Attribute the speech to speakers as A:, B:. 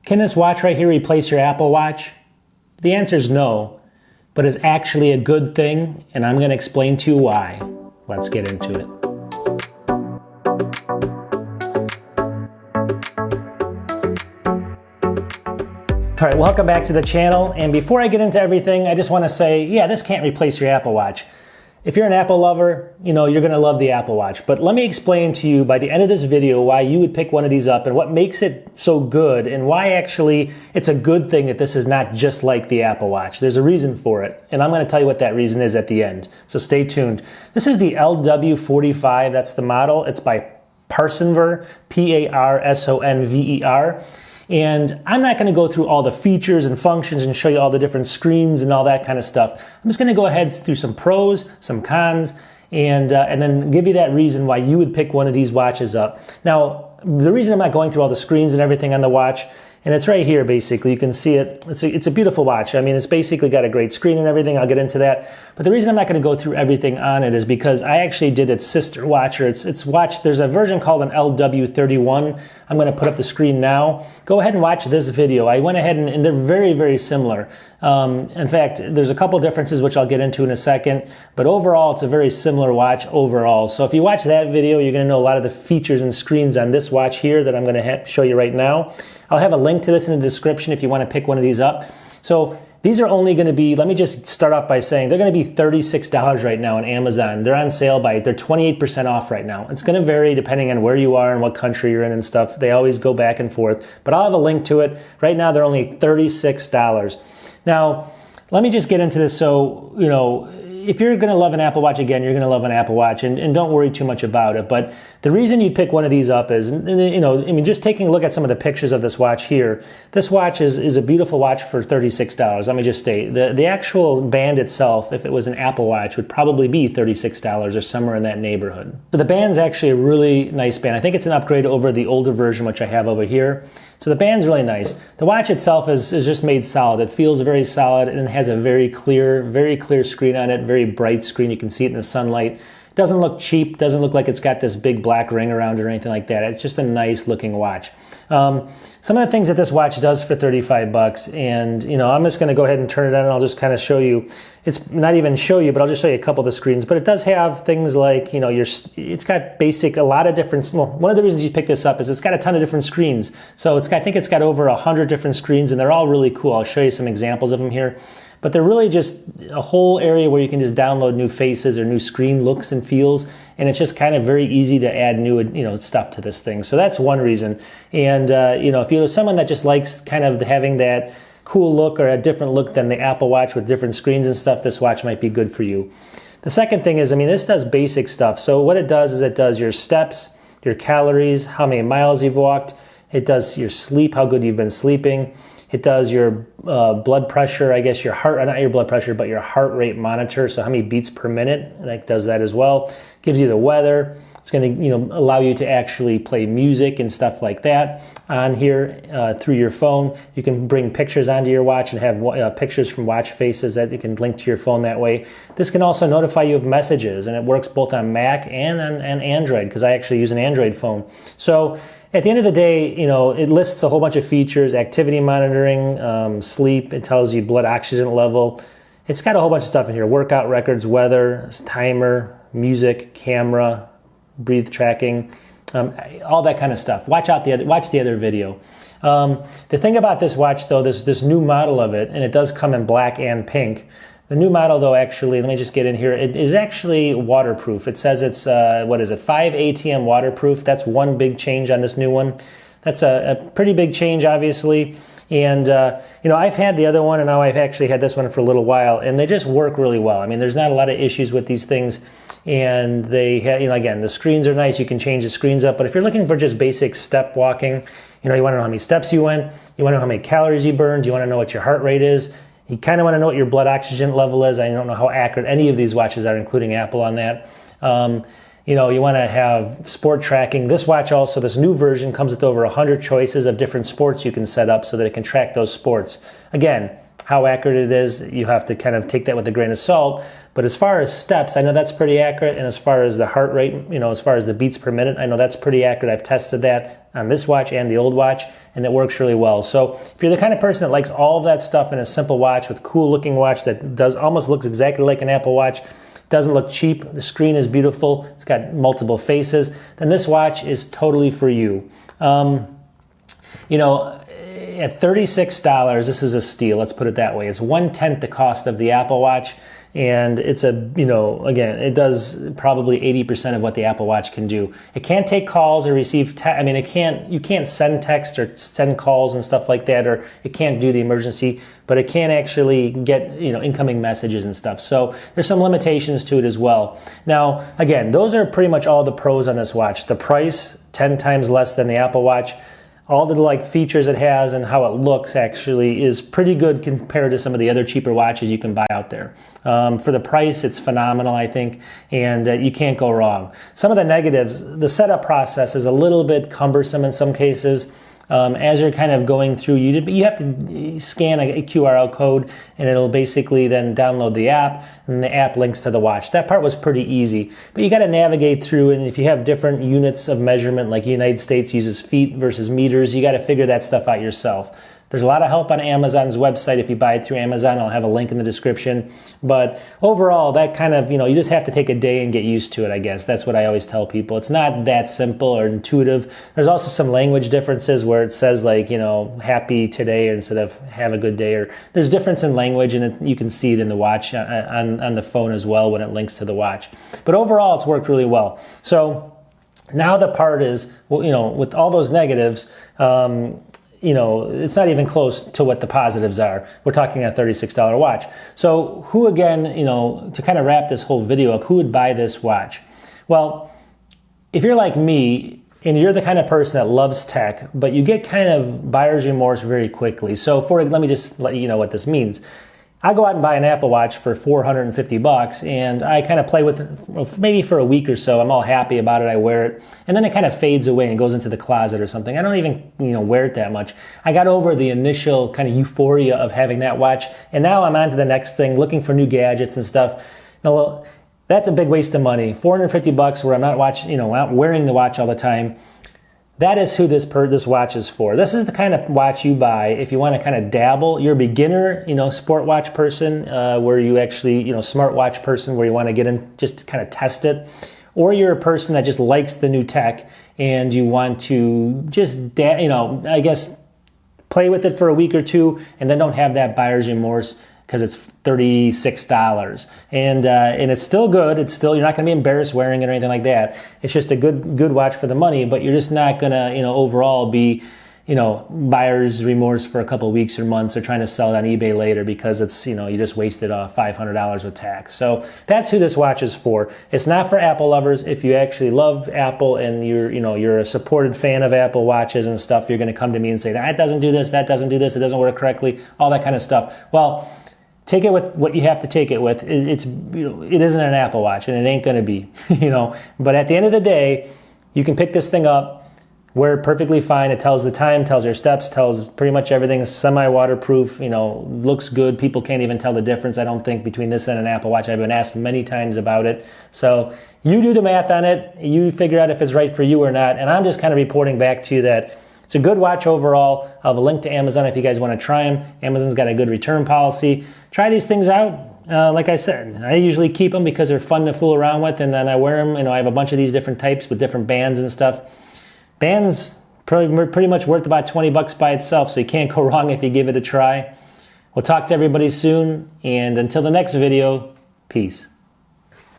A: Can this watch right here replace your Apple Watch? The answer is no, but it's actually a good thing, and I'm going to explain to you why. Let's get into it. All right, welcome back to the channel, and before I get into everything, I just want to say, yeah, this can't replace your Apple Watch. If you're an Apple lover, you know, you're going to love the Apple Watch. But let me explain to you by the end of this video why you would pick one of these up and what makes it so good and why actually it's a good thing that this is not just like the Apple Watch. There's a reason for it, and I'm going to tell you what that reason is at the end. So stay tuned. This is the LW45. That's the model. It's by Parsonver, Parsonver. And I'm not going to go through all the features and functions and show you all the different screens and all that kind of stuff. I'm just going to go ahead through some pros, some cons, and then give you that reason why you would pick one of these watches up. Now, the reason I'm not going through all the screens and everything on the watch, and it's right here basically, you can see it, it's a beautiful watch. I mean, it's basically got a great screen and everything, I'll get into that. But the reason I'm not going to go through everything on it is because I actually did its sister watch, or its watch. There's a version called an LW31. I'm going to put up the screen now. Go ahead and watch this video. I went ahead and they're very, very similar. In fact, there's a couple differences which I'll get into in a second, but overall it's a very similar watch overall. So if you watch that video, you're going to know a lot of the features and screens on this watch here that I'm going to show you right now. I'll have a link to this in the description if you want to pick one of these up. So these are only going to be, let me just start off by saying, they're going to be $36 right now on Amazon. They're on sale they're 28% off right now. It's going to vary depending on where you are and what country you're in and stuff. They always go back and forth, but I'll have a link to it. Right now, they're only $36. Now, let me just get into this. So, you know, if you're going to love an Apple Watch, again, you're going to love an Apple Watch, and don't worry too much about it. But the reason you'd pick one of these up is, you know, I mean, just taking a look at some of the pictures of this watch here, this watch is a beautiful watch for $36. Let me just state, the actual band itself, if it was an Apple Watch, would probably be $36 or somewhere in that neighborhood. So the band's actually a really nice band. I think it's an upgrade over the older version, which I have over here. So the band's really nice. The watch itself is just made solid. It feels very solid, and it has a very clear screen on it, very bright screen. You can see it in the sunlight. It doesn't look cheap, doesn't look like it's got this big black ring around it or anything like that. It's just a nice looking watch. Some of the things that this watch does for 35 bucks, and you know, I'm just going to go ahead and turn it on and I'll just kind of show you. It's not even show you, but I'll just show you a couple of the screens. But it does have things like, you know, it's got a lot of different, well, one of the reasons you pick this up is it's got a ton of different screens. So I think it's got over 100 different screens, and they're all really cool. I'll show you some examples of them here. But they're really just a whole area where you can just download new faces or new screen looks and feels, and it's just kind of very easy to add new, you know, stuff to this thing. So that's one reason. And you know, if you're someone that just likes kind of having that cool look or a different look than the Apple Watch with different screens and stuff, this watch might be good for you. The second thing is, I mean, this does basic stuff. So what it does is it does your steps, your calories, how many miles you've walked. It does your sleep, how good you've been sleeping. It does your blood pressure, I guess your heart, not your blood pressure, but your heart rate monitor. So how many beats per minute, and it does that as well. Gives you the weather. It's going to, you know, allow you to actually play music and stuff like that on here through your phone. You can bring pictures onto your watch and have pictures from watch faces that you can link to your phone that way. This can also notify you of messages, and it works both on Mac and on Android, because I actually use an Android phone. So at the end of the day, you know, it lists a whole bunch of features: activity monitoring, sleep. It tells you blood oxygen level. It's got a whole bunch of stuff in here: workout records, weather, timer, music, camera, breathe tracking, all that kind of stuff. Watch the other video. The thing about this watch, though, this new model of it, and it does come in black and pink. The new model, though, actually, let me just get in here. It is actually waterproof. It says it's, 5 ATM waterproof. That's one big change on this new one. That's a pretty big change, obviously. And, you know, I've had the other one, and now I've actually had this one for a little while, and they just work really well. I mean, there's not a lot of issues with these things. And they have, you know, again, the screens are nice. You can change the screens up. But if you're looking for just basic step walking, you know, you want to know how many steps you went. You want to know how many calories you burned. You want to know what your heart rate is. You kind of want to know what your blood oxygen level is. I don't know how accurate any of these watches are, including Apple on that. You know, you want to have sport tracking. This watch also, this new version, comes with over 100 choices of different sports you can set up so that it can track those sports. Again, how accurate it is, you have to kind of take that with a grain of salt. But as far as steps, I know that's pretty accurate. And as far as the heart rate, as far as the beats per minute, I know that's pretty accurate. I've tested that on this watch and the old watch, and it works really well. So if you're the kind of person that likes all of that stuff in a simple watch with cool looking watch that almost looks exactly like an Apple Watch, doesn't look cheap, the screen is beautiful, it's got multiple faces, then this watch is totally for you. At $36, this is a steal, let's put it that way. It's 1/10 the cost of the Apple Watch, and it's again, it does probably 80% of what the Apple Watch can do. It can't take calls or receive you can't send text or send calls and stuff like that, or it can't do the emergency, but it can actually get, incoming messages and stuff. So there's some limitations to it as well. Now, again, those are pretty much all the pros on this watch. The price, 10 times less than the Apple Watch. All the features it has and how it looks actually is pretty good compared to some of the other cheaper watches you can buy out there. For the price, it's phenomenal, I think, and you can't go wrong. Some of the negatives, the setup process is a little bit cumbersome in some cases. As you're kind of going through, you have to scan a QR code, and it'll basically then download the app, and the app links to the watch. That part was pretty easy, but you got to navigate through, and if you have different units of measurement, like the United States uses feet versus meters, you got to figure that stuff out yourself. There's a lot of help on Amazon's website if you buy it through Amazon. I'll have a link in the description. But overall, that kind of, you just have to take a day and get used to it, I guess. That's what I always tell people. It's not that simple or intuitive. There's also some language differences where it says happy today instead of have a good day. Or there's difference in language, and you can see it in the watch on the phone as well when it links to the watch. But overall, it's worked really well. So now the part is, with all those negatives, it's not even close to what the positives are. We're talking a $36 watch. So who, again, to kind of wrap this whole video up, who would buy this watch? Well, if you're like me and you're the kind of person that loves tech, but you get kind of buyer's remorse very quickly. So let me just let you know what this means. I go out and buy an Apple Watch for $450, and I kind of play with it maybe for a week or so. I'm all happy about it. I wear it, and then it kind of fades away and goes into the closet or something. I don't even wear it that much. I got over the initial kind of euphoria of having that watch, and now I'm on to the next thing, looking for new gadgets and stuff. Now, that's a big waste of money. $450 where I'm not not wearing the watch all the time. That is who this watch is for. This is the kind of watch you buy if you want to kind of dabble. You're a beginner, sport watch person, where you actually, smart watch person, where you want to get in just to kind of test it. Or you're a person that just likes the new tech and you want to just, play with it for a week or two and then don't have that buyer's remorse because it's $36. And it's still good. It's still, you're not going to be embarrassed wearing it or anything like that. It's just a good watch for the money, but you're just not going to, overall be, buyer's remorse for a couple of weeks or months or trying to sell it on eBay later because it's, you just wasted $500 with tax. So that's who this watch is for. It's not for Apple lovers. If you actually love Apple and you're a supported fan of Apple watches and stuff, you're going to come to me and say, that doesn't do this, it doesn't work correctly, all that kind of stuff. Well, take it with what you have to take it with. It isn't an Apple Watch, and it ain't going to be, But at the end of the day, you can pick this thing up, wear it perfectly fine. It tells the time, tells your steps, tells pretty much everything. It's semi-waterproof, looks good. People can't even tell the difference, I don't think, between this and an Apple Watch. I've been asked many times about it. So you do the math on it. You figure out if it's right for you or not. And I'm just kind of reporting back to you that it's a good watch overall. I'll have a link to Amazon if you guys want to try them. Amazon's got a good return policy. Try these things out. Like I said, I usually keep them because they're fun to fool around with, and then I wear them. I have a bunch of these different types with different bands and stuff. Bands pretty much worth about $20 by itself, so you can't go wrong if you give it a try. We'll talk to everybody soon, and until the next video, peace.